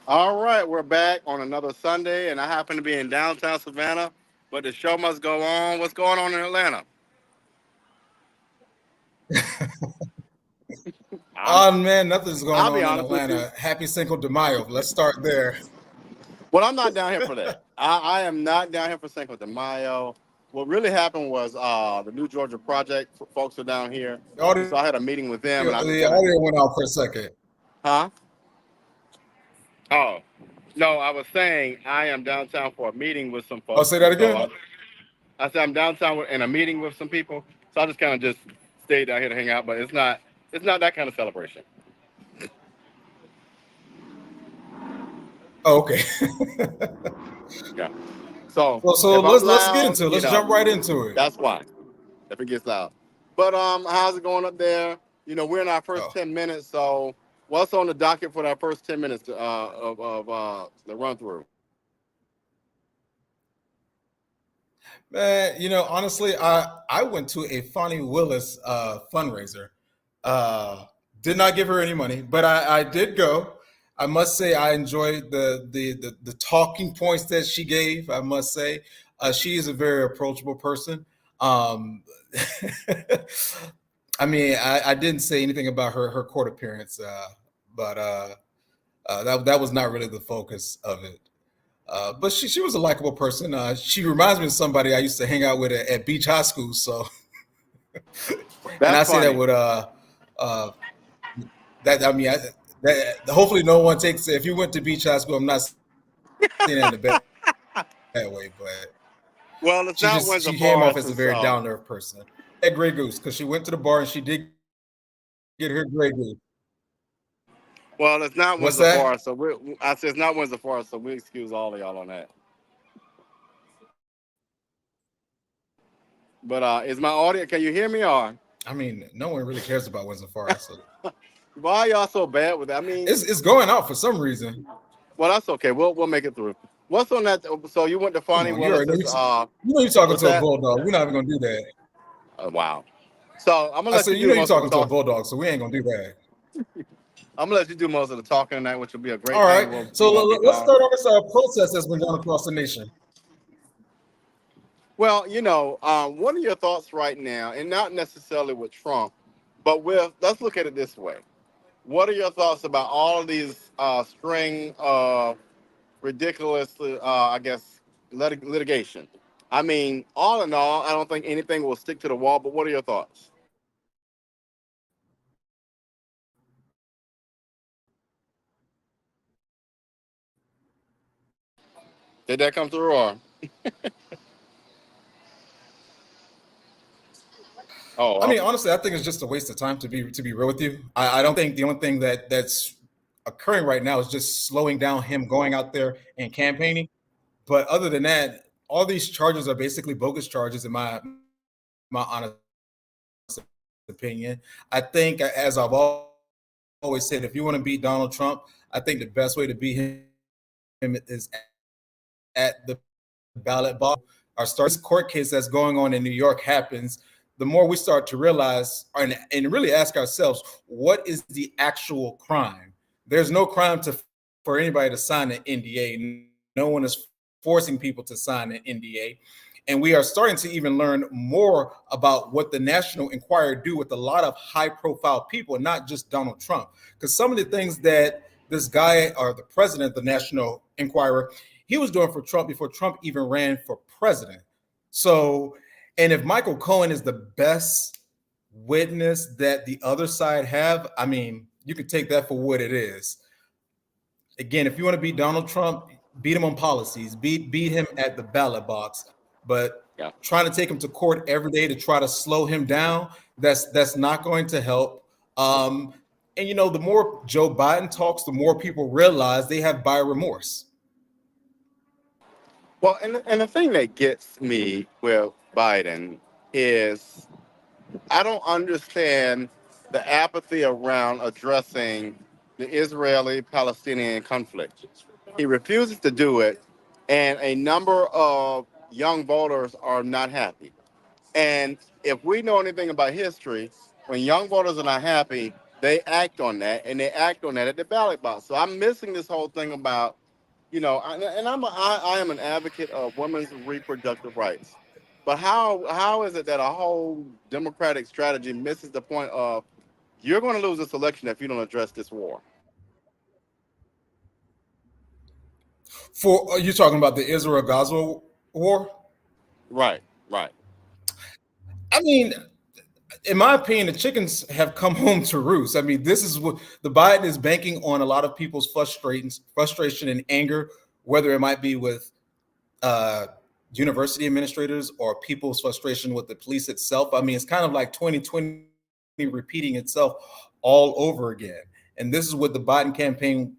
All right, we're back on another Sunday, and I happen to be in downtown Savannah, but the show must go on. What's going on in Atlanta? I'm, Oh man, nothing's going I'll be on in honest with you. Atlanta. Happy Cinco de Mayo. Let's start there. Well, I'm not down here for that. I am not down here for Cinco de Mayo. What really happened was the New Georgia Project folks are down here, The audio, and so I had a meeting with them, and I just the kind of, audio went out for a second. huh? Oh, no, I was saying I am downtown for a meeting with some I'll folks, say and that so again. I said I'm downtown in a meeting with some people, so I just kind of just stayed down here to hang out. But it's not that kind of celebration. Oh, okay. Yeah. So So if I'm let's get loud, into it. Let's jump right into it. that's why. If it gets loud. But how's it going up there? We're in our first Oh 10 minutes. So what's on the docket for that first 10 minutes of the run through? man, honestly, I went to a Fonnie Willis fundraiser. Uh, did not give her any money, but I did go. I must say I enjoyed the talking points that she gave. I must say she is a very approachable person. Um, I mean, I didn't say anything about her court appearance, but that was not really the focus of it. But she was a likable person. She reminds me of somebody I used to hang out with at Beach High School. So, and That's I say that funny. with uh, that I mean, that hopefully no one takes it. If you went to Beach High School, I'm not saying that in a bad way, but she Well, it's not came Windsor off as a very Forest, down and to earth so person. At Grey Goose because she went to the bar and she did get her Grey Goose. well, it's not What's Windsor that? Forest. So I said it's not Windsor Forest. So we excuse all of y'all on that. But is my audio? Can you hear me? Or I mean, no one really cares about Windsor Forest. So why are y'all so bad with that? I mean, it's going out for some reason. well, that's okay. We'll make it through. What's on that? So you went to Come Fonnie on, you already know Willis's. you're talking What's to a that? bulldog. We're not even gonna do that. Wow. So I'm gonna I let you said, do you're most of the talking to a talk. bulldog, so we ain't gonna do that. I'm gonna let you do most of the talking tonight, which will be a All great right. thing. We So won't be let's gone. start on this protest that's been going across the nation. Well, what are your thoughts right now, and not necessarily with Trump, but with let's look at it this way. What are your thoughts about all of these string of ridiculous, I guess, litigation? I mean, all in all, I don't think anything will stick to the wall. But what are your thoughts? Did that come through, or oh, I mean, honestly, I think it's just a waste of time to be real with you. I don't think the only thing that's occurring right now is just slowing down him going out there and campaigning. But other than that, all these charges are basically bogus charges in my honest opinion. I think, as I've always said, if you want to beat Donald Trump, I think the best way to beat him is at the ballot box. Our start court case that's going on in New York happens, the more we start to realize and really ask ourselves, what is the actual crime? There's no crime for anybody to sign an NDA. No one is forcing people to sign an NDA. And we are starting to even learn more about what the National Enquirer do with a lot of high profile people, not just Donald Trump. Because some of the things that this guy or the president of the National Enquirer, he was doing for Trump before Trump even ran for president. So, and if Michael Cohen is the best witness that the other side have, I mean, you can take that for what it is. Again, if you want to beat Donald Trump, beat him on policies, beat him at the ballot box. But yeah. trying to take him to court every day to try to slow him down, that's not going to help. And the more Joe Biden talks, the more people realize they have buyer remorse. Well, and the thing that gets me with Biden is I don't understand the apathy around addressing the Israeli Palestinian conflict. He refuses to do it, and a number of young voters are not happy. And if we know anything about history, when young voters are not happy, they act on that, and they act on that at the ballot box. So I'm missing this whole thing about, and I am an advocate of women's reproductive rights. But how is it that a whole democratic strategy misses the point of you're going to lose this election if you don't address this war? For you talking about the Israel-Gaza war? Right, right. I mean, in my opinion, the chickens have come home to roost. I mean, this is what the Biden is banking on a lot of people's frustration and anger, whether it might be with uh, university administrators or people's frustration with the police itself. I mean, it's kind of like 2020 repeating itself all over again. And this is what the Biden campaign,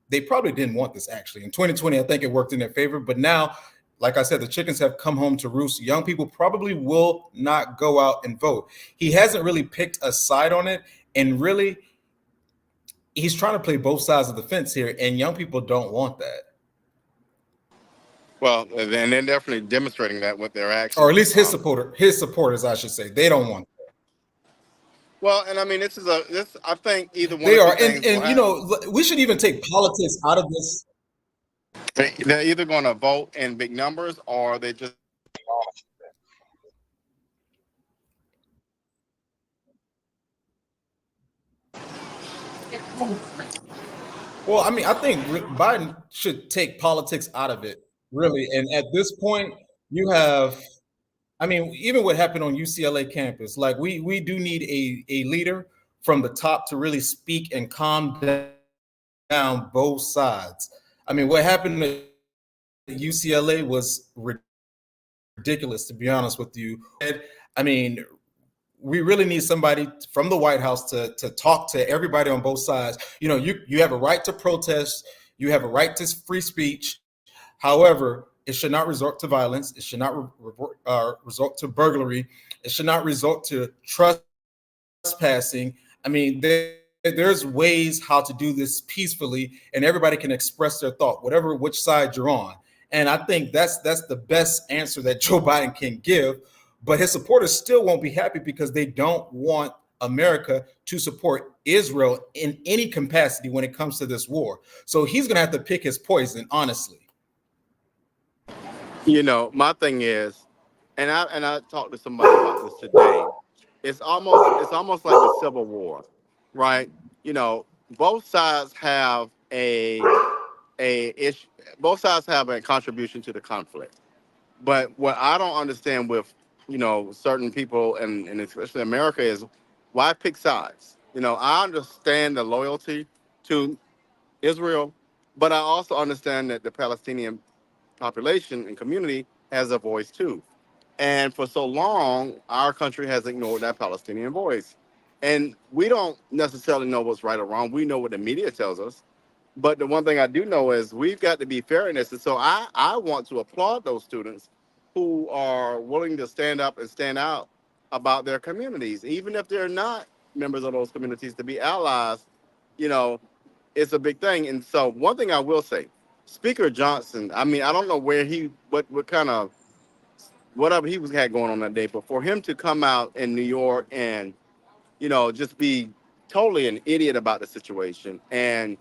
they probably didn't want this actually. In 2020, I think it worked in their favor. But now, like I said, the chickens have come home to roost. Young people probably will not go out and vote. He hasn't really picked a side on it. And really, he's trying to play both sides of the fence here. And young people don't want that. Well, and they're definitely demonstrating that with their Or at actions. least his supporters, I should say. They don't want that. Well, and I mean, this. I think either one They or two are. things will And you happen. know, we should even take politics out of this. They're either going to vote in big numbers or they just. Well, I mean, I think Biden should take politics out of it, really. And at this point, you have, I mean, even what happened on UCLA campus, like we do need a leader from the top to really speak and calm down both sides. I mean, what happened at UCLA was ridiculous, to be honest with you. I mean, we really need somebody from the White House to talk to everybody on both sides. You know, you have a right to protest, you have a right to free speech. However, it should not resort to violence. It should not resort to burglary. It should not resort to trespassing. I mean, there's ways how to do this peacefully, and everybody can express their thought, whatever which side you're on. And I think that's the best answer that Joe Biden can give. But his supporters still won't be happy because they don't want America to support Israel in any capacity when it comes to this war. So he's going to have to pick his poison, honestly. My thing is, and I talked to somebody about this today. It's almost like the Civil War, right? You know, both sides have a issue. Both sides have a contribution to the conflict. But what I don't understand with certain people and especially America is why pick sides. I understand the loyalty to Israel, but I also understand that the Palestinian population and community has a voice too. And for so long, our country has ignored that Palestinian voice. And we don't necessarily know what's right or wrong. We know what the media tells us. But the one thing I do know is we've got to be fair in this. And so I want to applaud those students who are willing to stand up and stand out about their communities, even if they're not members of those communities, to be allies. You know, it's a big thing. And so one thing I will say, Speaker Johnson, I mean, I don't know what kind of whatever he was had going on that day, but for him to come out in New York and just be totally an idiot about the situation and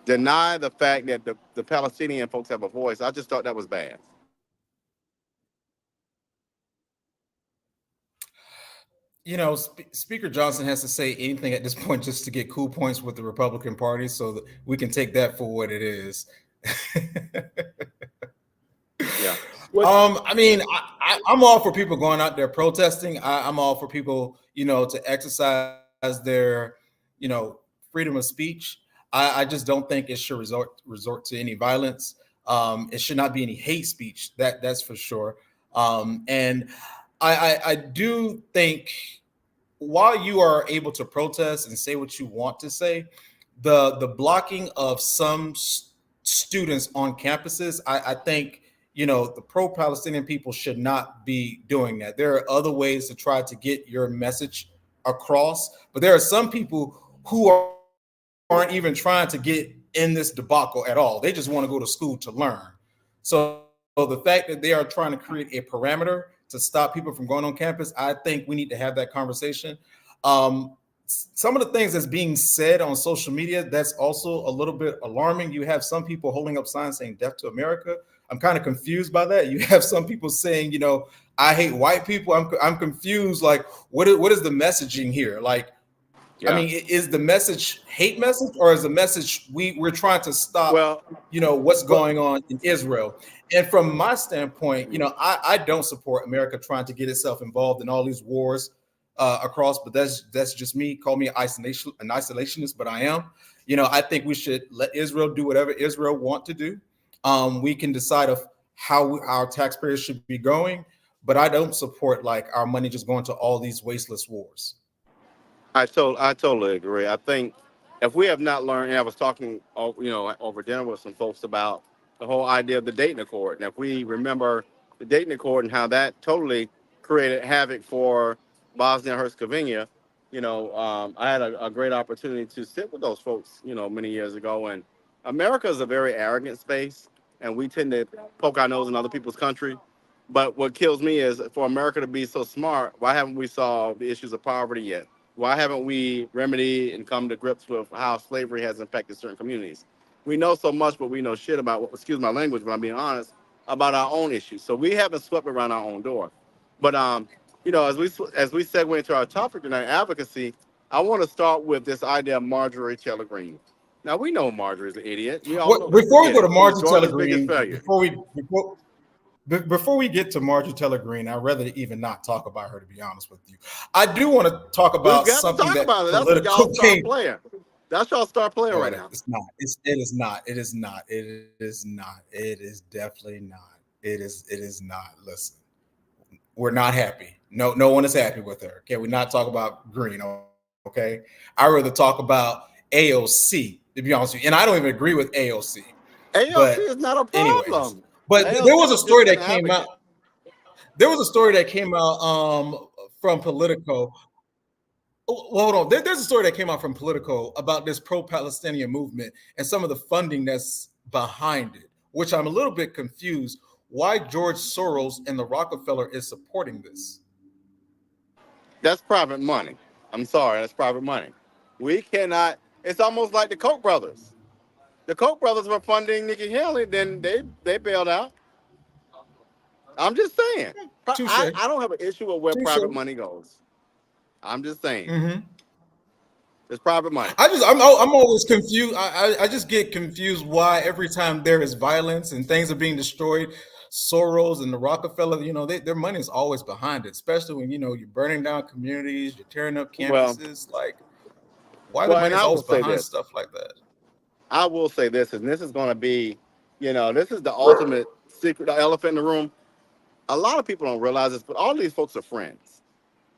deny the fact that the Palestinian folks have a voice, I just thought that was bad. You know, Speaker Johnson has to say anything at this point just to get cool points with the Republican Party, so that we can take that for what it is. Yeah. What? I mean, I'm all for people going out there protesting. I'm all for people, to exercise their, freedom of speech. I just don't think it should resort to any violence. It should not be any hate speech. That's for sure. And I do think while you are able to protest and say what you want to say, the blocking of some students on campuses, I think the pro-Palestinian people should not be doing that. There are other ways to try to get your message across, but there are some people who aren't even trying to get in this debacle at all. They just want to go to school to learn. So the fact that they are trying to create a parameter to stop people from going on campus, I think we need to have that conversation. Um, some of the things that's being said on social media, that's also a little bit alarming. You have some people holding up signs saying death to America. I'm kind of confused by that. You have some people saying, I hate white people. I'm confused. Like, what is the messaging here? Like, I Yeah. mean, is the message hate message, or is the message we're trying to stop, Well, what's well, going on in Israel? And from my standpoint, I don't support America trying to get itself involved in all these wars across. But that's just me. Call me an isolationist, but I am. I think we should let Israel do whatever Israel want to do. We can decide of how our taxpayers should be going, but I don't support like our money just going to all these wasteless wars. I totally agree. I think if we have not learned, and I was talking, over dinner with some folks about the whole idea of the Dayton Accord, and if we remember the Dayton Accord and how that totally created havoc for Bosnia and Herzegovina, I had a great opportunity to sit with those folks, many years ago, and America is a very arrogant space, and we tend to poke our nose in other people's country. But what kills me is for America to be so smart, why haven't we solved the issues of poverty yet? Why haven't we remedied and come to grips with how slavery has impacted certain communities? We know so much, but we know shit about, excuse my language, but I'm being honest, about our own issues. So we haven't swept around our own door. But as we segue into our topic tonight, advocacy, I want to start with this idea of Marjorie Taylor Greene. Now we know Marjorie's an idiot. We all What know that. We before we get go to it. She's Marjorie Taylor Georgia's biggest Greene, failure. before we get to Marjorie Taylor Greene, I'd rather even not talk about her. To be honest with you, I do want to talk We've about got to something talk that about it. That's what y'all political star came. player. That's y'all star player No, right now. it's not. It is not. It is not. It is not. It is definitely not. It is not. Listen, we're not happy. No one is happy with her. Okay, we not talk about Green. Okay, I rather talk about AOC. To be honest with you, and I don't even agree with AOC. AOC But is not a anyways, problem. but there AOC was a is just story an that came out. advocate. There was a story that came out from Politico. Oh, well, hold on. There's a story that came out from Politico about this pro-Palestinian movement and some of the funding that's behind it, which I'm a little bit confused why George Soros and the Rockefeller is supporting this. That's private money. I'm sorry, that's private money. We cannot. It's almost like the Koch brothers. The Koch brothers were funding Nikki Haley, then they bailed out. I'm just saying. Touche. I don't have an issue with where Touche. private money goes. I'm just saying. Mm-hmm. It's private money. I'm always confused. I just get confused why every time there is violence and things are being destroyed, Soros and the Rockefeller, their money is always behind it. Especially when you're burning down communities, you're tearing up Well, campuses. Like, why the well, money and is I will always say behind this. stuff like that. I will say this, and this is going to be, this is the ultimate secret, the elephant in the room. A lot of people don't realize this, but all these folks are friends,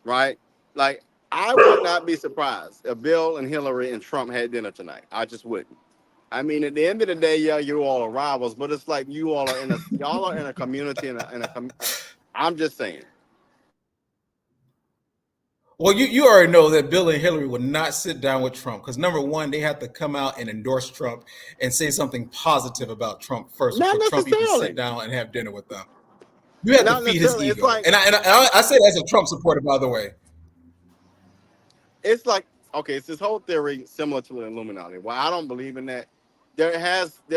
right? Like, I would not be surprised if Bill and Hillary and Trump had dinner tonight. I just wouldn't. I mean, at the end of the day, yeah, you all are rivals, but it's like y'all are in a community, I'm just saying. Well, you already know that Bill and Hillary would not sit down with Trump because number one, they have to come out and endorse Trump and say something positive about Trump first Not before Trump even sit necessarily. down and have dinner with them. You have to Not feed his necessarily. ego, and I say that as a Trump supporter, by the way. It's like, okay, it's this whole theory similar to the Illuminati. Well, I don't believe in that. There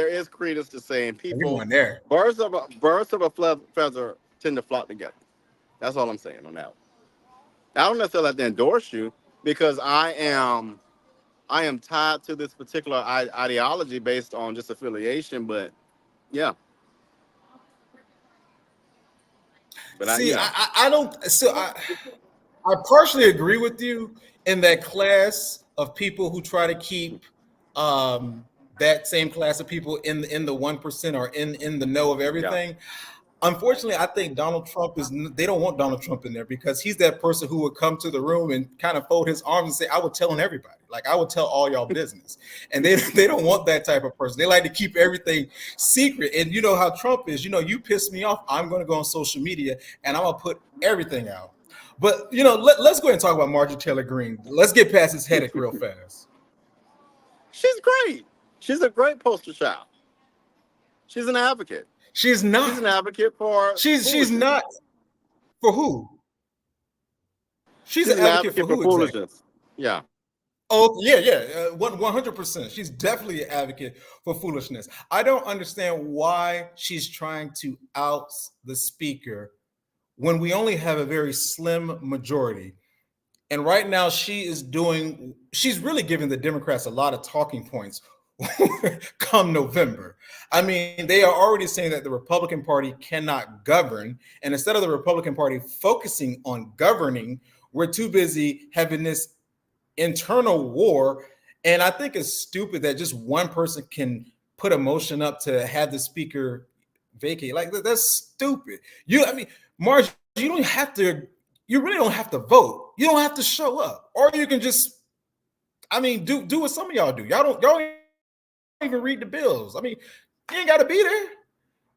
is credence to saying We're people, going there. birds of a feather tend to flock together. That's all I'm saying on that one. I don't necessarily have to endorse you because I am tied to this particular ideology based on just affiliation. But yeah, but See, I don't. So I partially agree with you in that class of people who try to keep that same class of people in the 1% or in the know of yeah. everything. Unfortunately, I think Donald Trump is. They don't want Donald Trump in there because he's that person who would come to the room and kind of fold his arms and say, "I would tell on everybody. Like I would tell all y'all business." And they don't want that type of person. They like to keep everything secret. And you know how Trump is. You piss me off, I'm going to go on social media and I'm going to put everything out. But let's go ahead and talk about Marjorie Taylor Greene. Let's get past this headache real fast. She's great. She's a great poster child. She's an advocate. She's She's not. an advocate for She's foolishness. not. For who? She's She's an an advocate for advocate for who exactly? foolishness. Yeah. Oh yeah, yeah, 100%. She's definitely an advocate for foolishness. I don't understand why she's trying to out the speaker when we only have a very slim majority. And right now, she's really giving the Democrats a lot of talking points come November. I mean, they are already saying that the Republican Party cannot govern. And instead of the Republican Party focusing on governing, we're too busy having this internal war. And I think it's stupid that just one person can put a motion up to have the speaker vacate. Like that's stupid. I mean, Marge, you really don't have to vote. You don't have to show up, or you can just, I mean, do what some of y'all do. Y'all don't even read the bills. I mean, you ain't got to be there.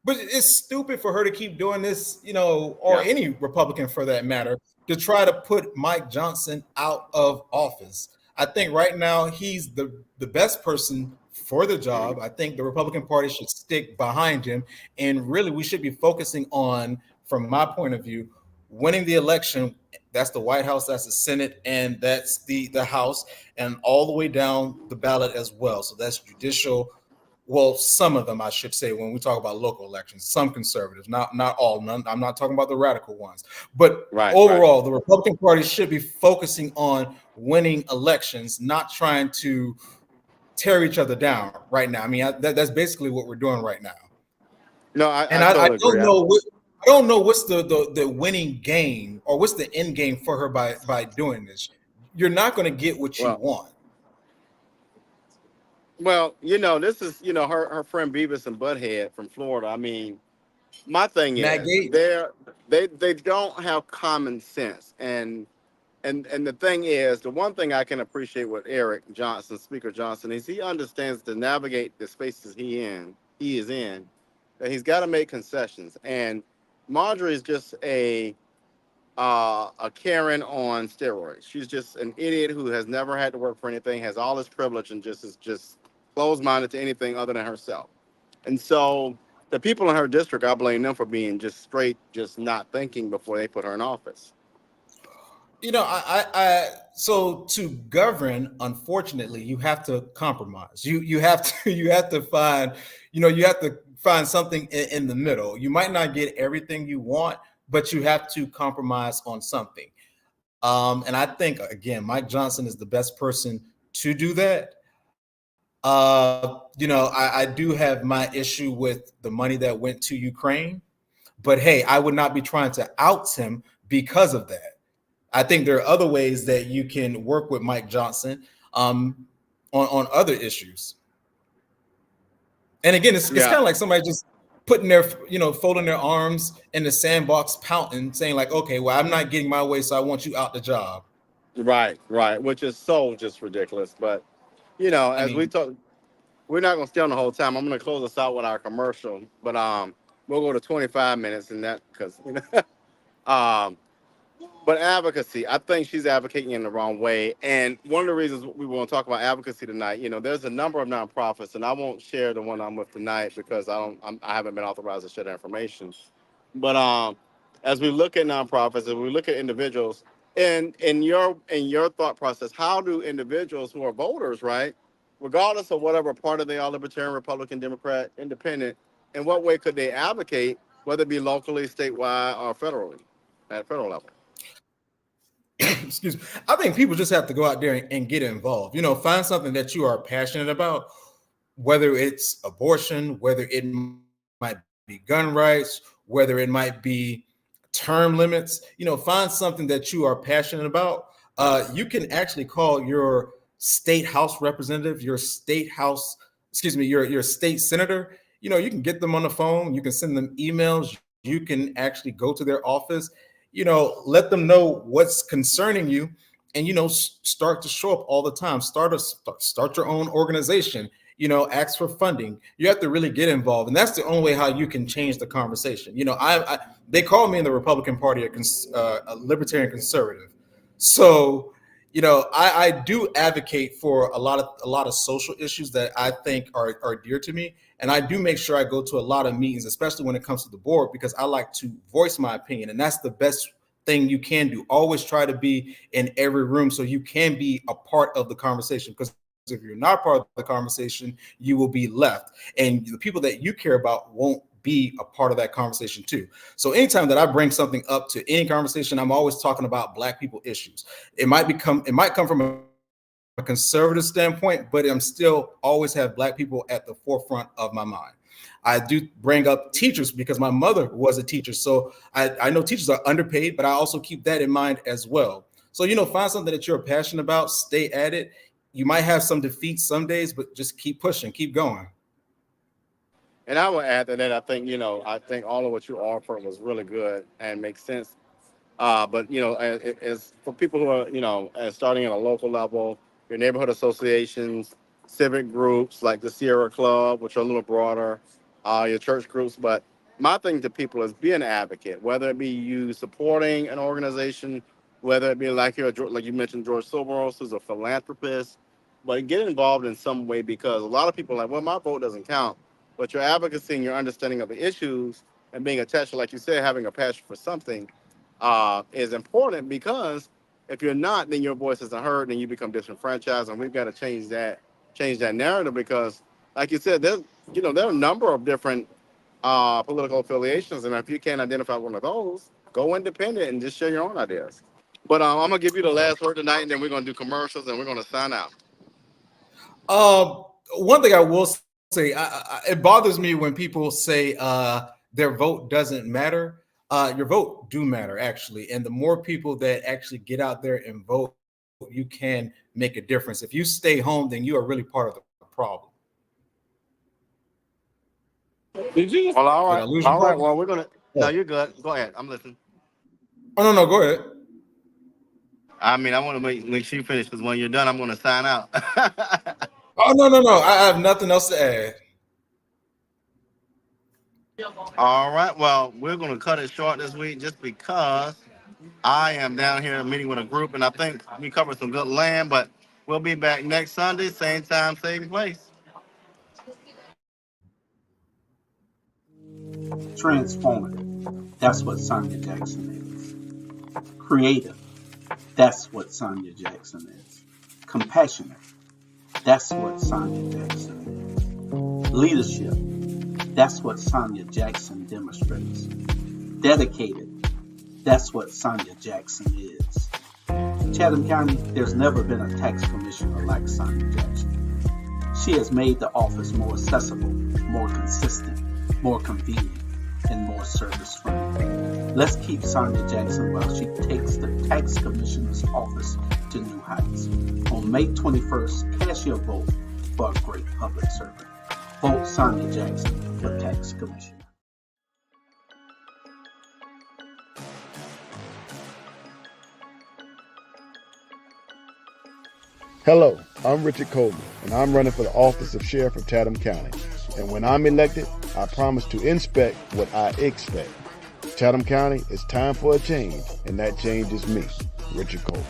But it's stupid for her to keep doing this, or any Yeah. Republican for that matter, to try to put Mike Johnson out of office. I think right now he's the best person for the job. I think the Republican Party should stick behind him, and really we should be focusing on, from my point of view, winning the election. That's the White House, that's the Senate, and that's the House, and all the way down the ballot as well. So that's judicial, well, some of them, I should say, when we talk about local elections, some conservatives, not all. None, I'm not talking about the radical ones, but Right. Right. overall, the Republican Party should be focusing on winning elections, not trying to tear each other down right now. I mean, that's basically what we're doing right now. No, And I I totally agree. don't know I don't know what's the winning game, or what's the end game for her by doing this. You're not going to get what you Well, want. well, this is her friend Beavis and Butthead from Florida. I mean, my thing Matt is Gates. they don't have common sense, and the thing is, the one thing I can appreciate with Eric Johnson, Speaker Johnson, is he understands to navigate the spaces he is in, that he's got to make concessions. And Marjorie is just a Karen on steroids. She's just an idiot who has never had to work for anything, has all this privilege, and just is just closed minded to anything other than herself. And so the people in her district, I blame them for being just straight, just not thinking before they put her in office. So to govern, unfortunately, you have to compromise. You have to you have to find, you have to find something in the middle. You might not get everything you want, but you have to compromise on something. And I think, again, Mike Johnson is the best person to do that. I do have my issue with the money that went to Ukraine, but hey, I would not be trying to out him because of that. I think there are other ways that you can work with Mike Johnson, on other issues. And again, it's Yeah, kind of like somebody just putting their, folding their arms in the sandbox, pouting, saying like, okay, well, I'm not getting my way, so I want you out the job. right, right, which is so just ridiculous. But I as we mean, talk, we're not gonna stay on the whole time. I'm gonna close us out with our commercial, but we'll go to 25 minutes in that because um, but advocacy, I think she's advocating in the wrong way. And one of the reasons we want to talk about advocacy tonight, there's a number of nonprofits, and I won't share the one I'm with tonight because I haven't been authorized to share that information. But as we look at nonprofits, as we look at individuals, in your thought process, how do individuals who are voters, right, regardless of whatever party they are, Libertarian, Republican, Democrat, Independent, in what way could they advocate, whether it be locally, statewide, or federally, at federal level? excuse me. I think people just have to go out there and get involved. Find something that you are passionate about, whether it's abortion, whether it might be gun rights, whether it might be term limits. Find something that you are passionate about. You can actually call your state house representative, your state house, excuse me, your state senator. You can get them on the phone. You can send them emails. You can actually go to their office. Let them know what's concerning you, and start to show up all the time. Start your own organization. Ask for funding. You have to really get involved, and that's the only way how you can change the conversation. I they call me in the Republican Party a libertarian conservative. So I do advocate for a lot of social issues that I think are dear to me, and I do make sure I go to a lot of meetings, especially when it comes to the board, because I like to voice my opinion, and that's the best thing you can do. Always try to be in every room so you can be a part of the conversation. Because if you're not part of the conversation, you will be left. And the people that you care about won't be a part of that conversation too. So anytime that I bring something up to any conversation, I'm always talking about Black people issues. It might come from a conservative standpoint, but I'm still always have Black people at the forefront of my mind. I do bring up teachers because my mother was a teacher. So I know teachers are underpaid, but I also keep that in mind as well. So, find something that you're passionate about, stay at it. You might have some defeats some days, but just keep pushing, keep going. And I would add to that, I think, I think all of what you offered was really good and makes sense. But as for people who are starting at a local level, your neighborhood associations, civic groups like the Sierra Club, which are a little broader, your church groups. But my thing to people is be an advocate, whether it be you supporting an organization, whether it be like you mentioned George Soros, who's a philanthropist, but get involved in some way because a lot of people are like, well, my vote doesn't count, but your advocacy and your understanding of the issues and being attached to, like you said, having a passion for something is important because if you're not, then your voice isn't heard and you become disenfranchised. And we've got to change that narrative because, like you said, there are a number of different political affiliations, and if you can't identify one of those, go independent and just share your own ideas. But I'm gonna give you the last word tonight, and then we're gonna do commercials, and we're gonna sign out. One thing I will say, it bothers me when people say their vote doesn't matter. Your vote do matter actually, and the more people that actually get out there and vote, you can make a difference. If you stay home, then you are really part of the problem. Did you? Well, all Did I right, lose you, all right. brother? Well, we're gonna. No, Oh, you're good. Go ahead. I'm listening. oh, no, go ahead. I mean, I want to make sure you finish because when you're done, I'm gonna sign out. Oh, no. I have nothing else to add. All right. Well, we're gonna cut it short this week just because I am down here meeting with a group, and I think we covered some good land. But we'll be back next Sunday, same time, same place. Transformative. That's what Sonya Jackson is. Creative. That's what Sonya Jackson is. Compassionate. That's what Sonya Jackson is. Leadership. That's what Sonya Jackson demonstrates. Dedicated. That's what Sonya Jackson is. Chatham County, there's never been a tax commissioner like Sonya Jackson. She has made the office more accessible, more consistent, more convenient, and more service-friendly. Let's keep Sonya Jackson while she takes the tax commissioner's office to new heights. On May 21st, cast your vote for a great public servant. Vote Sonya Jackson for tax commissioner. Hello, I'm Richard Coleman, and I'm running for the office of Sheriff of Chatham County. And when I'm elected, I promise to inspect what I expect. Chatham County, it's time for a change, and that change is me, Richard Coleman.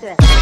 Jackson.